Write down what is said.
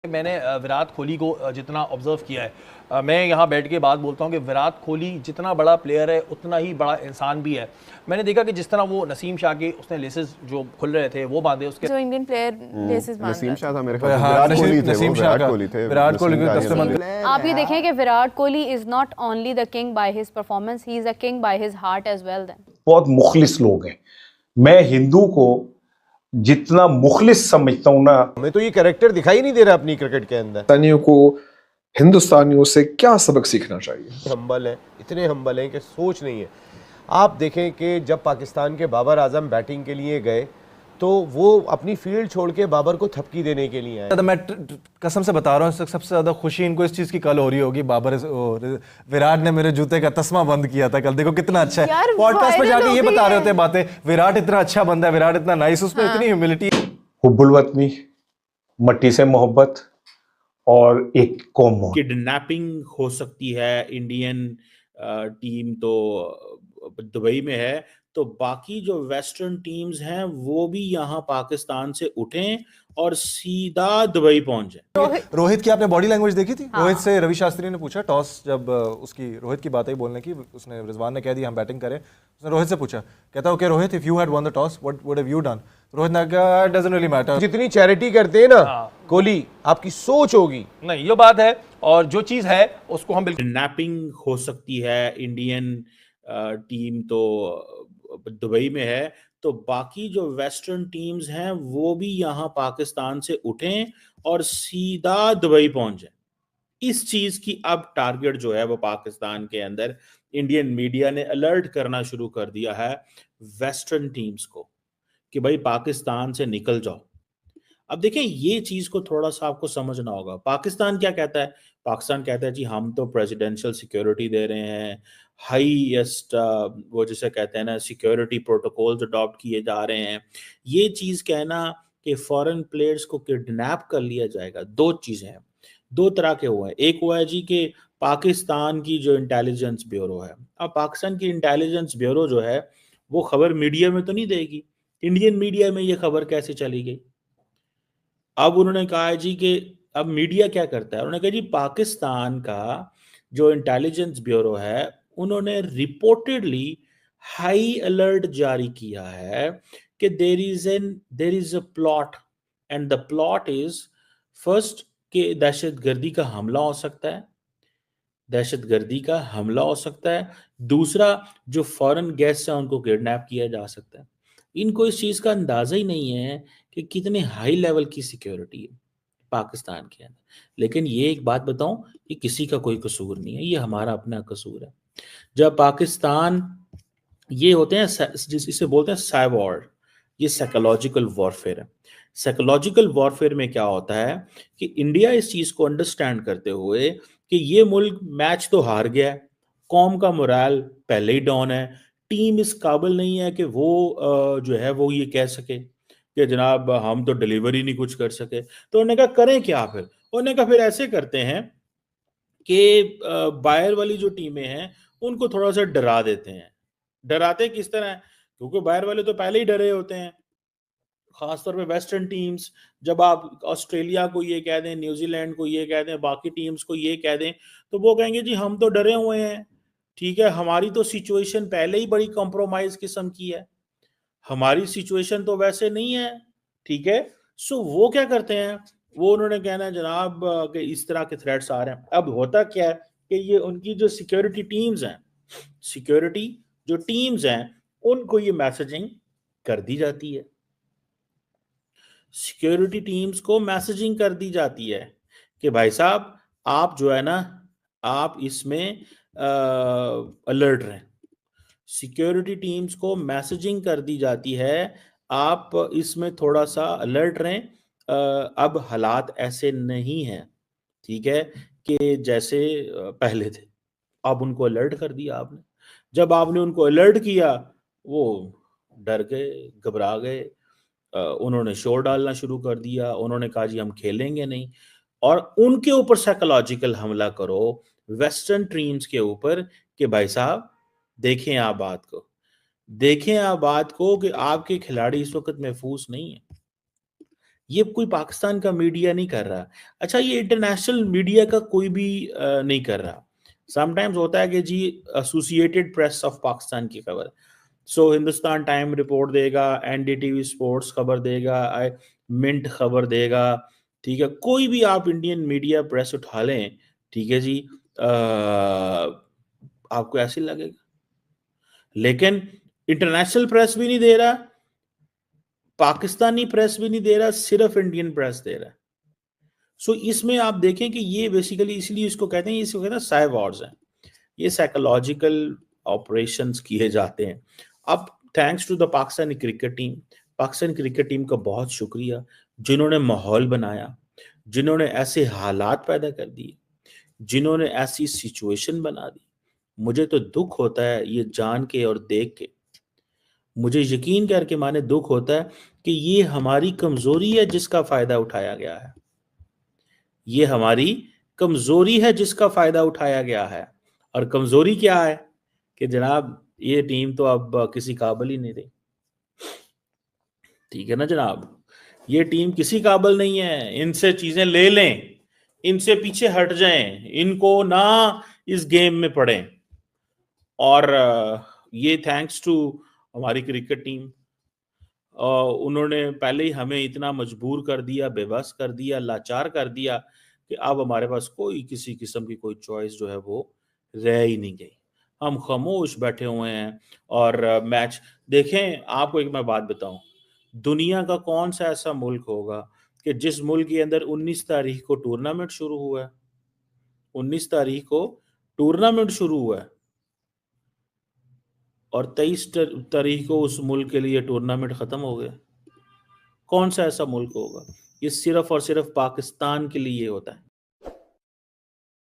मैंने विराट कोहली को जितना ऑब्जर्व किया है, मैं यहाँ बैठ के बात बोलता हूँ कि विराट कोहली जितना बड़ा प्लेयर है उतना ही बड़ा इंसान भी है। मैंने देखा कि जिस तरह वो नसीम शाह के उसने लेसेस जो खुल रहे थे वो बांधे उसके जो इंडियन प्लेयर लेसेस बांध नसीम रहा शाह था। था मेरे ख्याल से। हाँ, विराट नसीम- कोहली थे, नसीम वो शाह विराट का- कोहली थे। विराट कोहली नसीम के का दस्तमंद- ये आप ये देखें कि Virat Kohli is not only the king by his performance, he is a king by his heart as well. Then बहुत मुखलिस लोग हैं। मैं हिंदू को जितना मुखलिस समझता हूं ना, हमें तो ये कैरेक्टर दिखाई नहीं दे रहा अपनी क्रिकेट के अंदर। पाकिस्तानियों को हिंदुस्तानियों से क्या सबक सीखना चाहिए? हम्बल है, इतने हम्बल हैं कि सोच नहीं है। आप देखें कि जब पाकिस्तान के बाबर आजम बैटिंग के लिए गए तो वो अपनी फील्ड छोड़ के बाबर को थपकी देने के लिए आए। मैं कसम से बता रहा हूँ, सबसे ज्यादा खुशी इनको इस चीज की कल हो रही होगी। विराट ने मेरे जूते का तस्मा बंद किया था कल। देखो कितना अच्छा है। यार, पॉडकास्ट में viral जाके हो ये गई बता रहे है। होते हैं बातें, विराट इतना अच्छा बंदा है, विराट इतना नाइस, उसमें इतनी ह्यूमिलिटी। हुब्बुल वतनी, मट्टी से मोहब्बत और एक कौम। किडनैपिंग हो सकती है। इंडियन टीम तो दुबई में है, तो बाकी जो वेस्टर्न टीम्स हैं वो भी यहाँ पाकिस्तान से उठें और सीधा दुबई पहुंच जाए। रोहित की आपने बॉडी लैंग्वेज देखी थी? हाँ। रोहित से रवि शास्त्री ने पूछा टॉस, जब उसकी रोहित की बात आई बोलने की, उसने रिजवान ने कह दिया हम बैटिंग करें, उसने रोहित से पूछा, कहता okay Rohit, if you had one the toss what would have you done? Rohit ने कहा इट डजंट रियली मैटर। जितनी चैरिटी करते हैं ना कोहली, आपकी सोच होगी। नहीं, ये बात है। और जो चीज़ है उसको हम बिल्कुल किडनैपिंग हो सकती है। इंडियन टीम तो दुबई में है, तो बाकी जो वेस्टर्न टीम्स हैं वो भी यहाँ पाकिस्तान से उठें और सीधा दुबई पहुंच जाए। इस चीज की अब टारगेट जो है वो पाकिस्तान के अंदर इंडियन मीडिया ने अलर्ट करना शुरू कर दिया है वेस्टर्न टीम्स को कि भाई पाकिस्तान से निकल जाओ। अब देखें, ये चीज को थोड़ा सा आपको समझना होगा। पाकिस्तान क्या कहता है? पाकिस्तान कहता है जी हम तो प्रेसिडेंशियल सिक्योरिटी दे रहे हैं, हाईएस्ट वो जिसे कहते हैं ना सिक्योरिटी प्रोटोकॉल्स अडॉप्ट किए जा रहे हैं। ये चीज कहना कि फॉरेन प्लेयर्स को किडनैप कर लिया जाएगा, दो चीजें हैं, दो तरह के हुए हैं। एक हुआ है जी कि पाकिस्तान की जो इंटेलिजेंस ब्यूरो है, अब पाकिस्तान की इंटेलिजेंस ब्यूरो जो है वो खबर मीडिया में तो नहीं देगी। इंडियन मीडिया में ये खबर कैसे चली गई? अब उन्होंने कहा है जी कि अब मीडिया क्या करता है, उन्होंने कहा जी पाकिस्तान का जो इंटेलिजेंस ब्यूरो है उन्होंने रिपोर्टेडली हाई अलर्ट जारी किया है कि there is a plot and the plot is first कि दहशतगर्दी का हमला हो सकता है, दहशतगर्दी का हमला हो सकता है। दूसरा, जो फॉरेन गेस्ट हैं उनको किडनैप किया जा सकता है। इनको इस चीज़ का अंदाज़ा ही नहीं है कि कितने हाई लेवल की सिक्योरिटी है पाकिस्तान के अंदर। लेकिन ये एक बात बताऊं, कि किसी का कोई कसूर नहीं है, ये हमारा अपना कसूर है। जब पाकिस्तान ये होते हैं इसे बोलते हैं साइबॉर, ये साइकोलॉजिकल वॉरफेयर है। साइकोलॉजिकल वॉरफेयर में क्या होता है कि इंडिया इस चीज़ को अंडरस्टैंड करते हुए कि ये मुल्क मैच तो हार गया है, कौम का मोराल पहले ही डाउन है, टीम इस काबिल नहीं है कि वो जो है वो ये कह सके कि जनाब हम तो डिलीवरी नहीं कुछ कर सके। तो उन्होंने कहा करें क्या फिर? उन्होंने कहा फिर ऐसे करते हैं कि बाहर वाली जो टीमें हैं उनको थोड़ा सा डरा देते हैं। डराते किस तरह है? क्योंकि बाहर वाले तो पहले ही डरे होते हैं, खासतौर पे वेस्टर्न टीम्स। जब आप ऑस्ट्रेलिया को ये कह दें, न्यूजीलैंड को ये कह दें, बाकी टीम्स को ये कह दें, तो वो कहेंगे जी हम तो डरे हुए हैं, ठीक है, हमारी तो सिचुएशन पहले ही बड़ी कॉम्प्रोमाइज किस्म की है, हमारी सिचुएशन तो वैसे नहीं है, ठीक है। सो वो क्या करते हैं, वो उन्होंने कहना है जनाब कि इस तरह के थ्रेट्स आ रहे हैं। अब होता क्या है कि ये उनकी जो सिक्योरिटी टीम्स हैं, सिक्योरिटी जो टीम्स हैं उनको ये मैसेजिंग कर दी जाती है, सिक्योरिटी टीम्स को मैसेजिंग कर दी जाती है कि भाई साहब आप जो है ना आप इसमें अलर्ट रहें। सिक्योरिटी टीम्स को मैसेजिंग कर दी जाती है आप इसमें थोड़ा सा अलर्ट रहें। अब हालात ऐसे नहीं हैं, ठीक है, कि जैसे पहले थे। अब उनको अलर्ट कर दिया आपने। जब आपने उनको अलर्ट किया वो डर गए, घबरा गए, उन्होंने शोर डालना शुरू कर दिया, उन्होंने कहा जी हम खेलेंगे नहीं। और उनके ऊपर साइकोलॉजिकल हमला करो वेस्टर्न टीम्स के ऊपर कि भाई साहब देखें आप बात को, देखें आप बात को कि आपके खिलाड़ी इस वक्त महफूज नहीं है। ये कोई पाकिस्तान का मीडिया नहीं कर रहा। अच्छा, ये इंटरनेशनल मीडिया का कोई भी नहीं कर रहा। समटाइम्स होता है कि जी एसोसिएटेड प्रेस ऑफ पाकिस्तान की खबर, सो हिंदुस्तान टाइम रिपोर्ट देगा, एनडीटीवी स्पोर्ट्स खबर देगा, मिंट खबर देगा, ठीक है, कोई भी आप इंडियन मीडिया प्रेस उठा लें, ठीक है जी, आपको ऐसे लगेगा। लेकिन इंटरनेशनल प्रेस भी नहीं दे रहा, पाकिस्तानी प्रेस भी नहीं दे रहा, सिर्फ इंडियन प्रेस दे रहा है। सो इसमें आप देखें कि ये बेसिकली इसलिए इसको कहते हैं, इसको कहते हैं साइबर वॉर्स हैं, ये साइकोलॉजिकल ऑपरेशंस किए जाते हैं। अब thanks to the Pakistan cricket team का बहुत शुक्रिया, जिन्होंने माहौल बनाया, जिन्होंने ऐसे हालात पैदा कर दिए, जिन्होंने ऐसी सिचुएशन बना दी। मुझे तो दुख होता है ये जान के और देख के, मुझे यकीन करके माने दुख होता है कि ये हमारी कमजोरी है जिसका फायदा उठाया गया है, ये हमारी कमजोरी है जिसका फायदा उठाया गया है। और कमजोरी क्या है कि जनाब ये टीम तो अब किसी काबिल ही नहीं रही, ठीक है ना जनाब, ये टीम किसी काबिल नहीं है, इनसे चीजें ले लें, इनसे पीछे हट जाएं, इनको ना इस गेम में पड़ें। और ये थैंक्स टू हमारी क्रिकेट टीम, उन्होंने पहले ही हमें इतना मजबूर कर दिया, बेबस कर दिया, लाचार कर दिया कि अब हमारे पास कोई किसी किस्म की कोई चॉइस जो है वो रह ही नहीं गई। हम खामोश बैठे हुए हैं और मैच देखें। आपको एक मैं बात बताऊं, दुनिया का कौन सा ऐसा मुल्क होगा कि जिस मुल्क के अंदर 19 तारीख को टूर्नामेंट शुरू हुआ है, 19 तारीख को टूर्नामेंट शुरू हुआ है और 23 तारीख को उस मुल्क के लिए टूर्नामेंट खत्म हो गया? कौन सा ऐसा मुल्क होगा? ये सिर्फ और सिर्फ पाकिस्तान के लिए होता है।